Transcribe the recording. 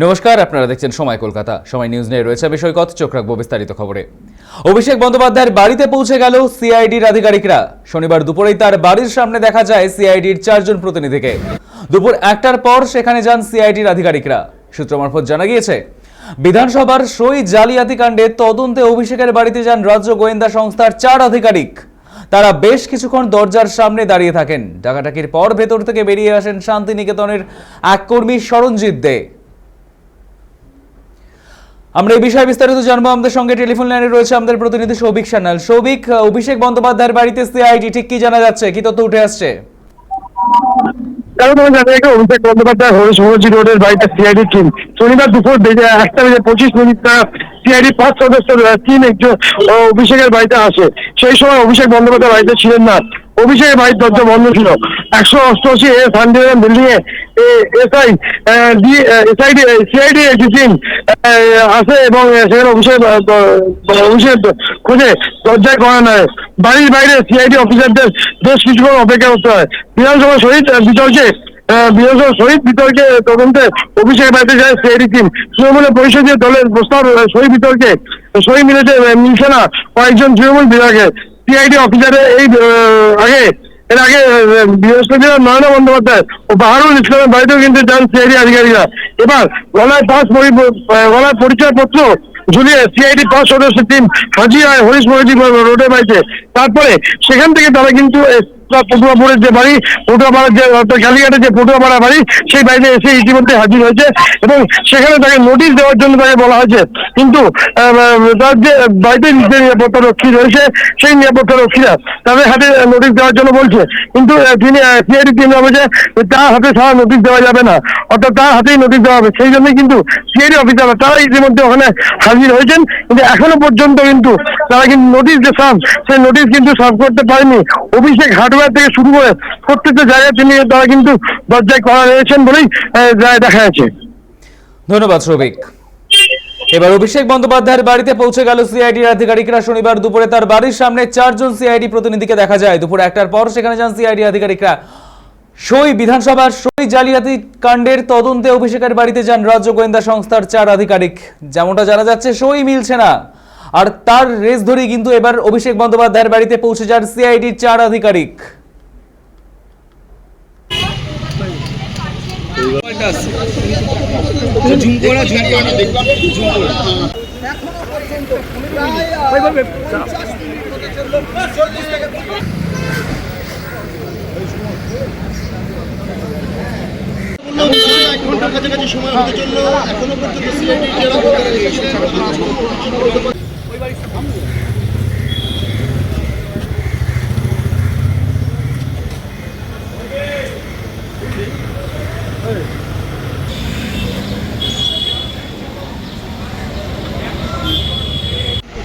নমস্কার, আপনারা দেখছেন সময় কলকাতা। সময় নিউজ নিয়ে রয়েছে বিষয়গত, চোখ রাখবো বিস্তারিত খবরে। অভিষেক বন্দ্যোপাধ্যায়ের বাড়িতে পৌঁছে গেল সিআইডির আধিকারিকরা। শনিবার দুপুরেই তার বাড়ির সামনে দেখা যায় সিআইডির 4 জন প্রতিনিধিকে। দুপুর 1টার পর সেখানে যান সিআইডির আধিকারিকরা। সূত্র মারফত জানা গিয়েছে, বিধানসভার সই জালিয়াতি কাণ্ডে তদন্তে অভিষেকের বাড়িতে যান রাজ্য গোয়েন্দা সংস্থার 4 আধিকারিক। তারা বেশ কিছুক্ষণ দরজার সামনে দাঁড়িয়ে থাকেন। ডাকাডাকির পর ভেতর থেকে বেরিয়ে আসেন শান্তিনিকেতনের এক কর্মী সরঞ্জিত দে। আমরা এই বিষয়ে বিস্তারিত জানবো। আমাদের সঙ্গে টেলিফোন লাইনে রয়েছে আমাদের প্রতিনিধি সৌভিক সান্যাল। সৌভিক, অভিষেক বন্দ্যোপাধ্যায়ের বাড়িতে সিআইডি, ঠিক কি জানা যাচ্ছে, কি তথ্য উঠে আসছে? অভিষেক বন্দ্যোপাধ্যায় হরিশমোহনজি রোডের বাড়িতে সিআইডি টিম শনিবার দুপুর 1:25 সিআইডি 5 সদস্যের টিম অভিষেকের বাড়িতে আসে। সেই সময় অভিষেক বন্দ্যোপাধ্যায় বাড়িতে ছিলেন না। অভিষেকের বাড়ির দরজা বন্ধ ছিল। 188 সানডেলিয়ান বিল্ডিং এ সিআইডি একটি টিম আসে এবং সেখানে অভিষেক খোঁজে দরজায় করা নয়। বাড়ির বাইরে সিআইডি অফিসারদের বেশ কিছুক্ষণ অপেক্ষা করতে হয়। বিধানসভা শহীদ বিতর্কে তদন্তে অভিষেকের বাড়িতে যায় সিআইডি টিম। তৃণমূলের পরিষদীয় দলের প্রস্তাব শহীদ বিতর্কে সই মিলছে না কয়েকজন তৃণমূল বিধায়কের। সিআইডি অফিসারের এর আগে বৃহস্পতিবার নয়না বন্দ্যোপাধ্যায় ও বাহারুল ইসলামের বাড়িতেও কিন্তু যান সিআইডি আধিকারিকরা। এবার গলায় পরিচয়পত্র ঝুলিয়ে সিআইডি 5 সদস্যের টিম হাজির হয় হরিশমোহনজি রোডের বাড়িতে। তারপরে সেখান থেকে তারা কিন্তু পটুয়াপুরের যে বাড়ি, পটুয়াপাড়ার যে কালীঘাটের যে পটুয়াপাড়া বাড়ি, সেই বাড়িতে এসে ইতিমধ্যে হাজির হয়েছে এবং সেখানে তাকে নোটিশ দেওয়ার জন্য তাকে বলা হয়েছে। কিন্তু তার যে বাড়িতে যে নিরাপত্তা রক্ষী রয়েছে, সেই নিরাপত্তা রক্ষীরা তাদের হাতে নোটিশ দেওয়ার জন্য বলছে। কিন্তু তিনি সিআইডি টিম বলছে তার হাতে ছাড়া নোটিশ দেওয়া যাবে না, অর্থাৎ তার হাতেই নোটিশ দেওয়া হবে। সেই জন্যই কিন্তু সিআইডি অফিসাররা তারা ইতিমধ্যে ওখানে হাজির হয়েছেন, কিন্তু এখনো পর্যন্ত কিন্তু তারা কিন্তু নোটিশ যে সার্ভ, সেই নোটিশ কিন্তু সার্ভ করতে পারেনি। অভিষেক হার্ডওয়্যার থেকে শুরু করে প্রত্যেকটা জায়গায় তারা কিন্তু দরজায় করা রয়েছেন বলেই দেখা যাচ্ছে। ধন্যবাদ সৌভিক। এবার অভিষেক বন্দ্যোপাধ্যায়ের বাড়িতে পৌঁছে গেল সিআইডির আধিকারিকরা। শনিবার দুপুরে তার বাড়ির সামনে 4 জন সিআইডি প্রতিনিধিকে দেখা যায়। দুপুর 1টার পর সেখানে যান সিআইডি আধিকারিকরা। বিধানসভার সই জালিয়াতি কাণ্ডের তদন্তে অভিষেকের বাড়িতে যান রাজ্য গোয়েন্দা সংস্থার 4 আধিকারিক। যেমনটা জানা যাচ্ছে, সই মিলছে না, আর তার রেস ধরেই কিন্তু এবার অভিষেক বন্দ্যোপাধ্যায়ের বাড়িতে পৌঁছে যান সিআইডির 4 আধিকারিক। ঘন্টার কাছাকাছি সময় হতে চললো, এখনো পর্যন্ত সিআইডি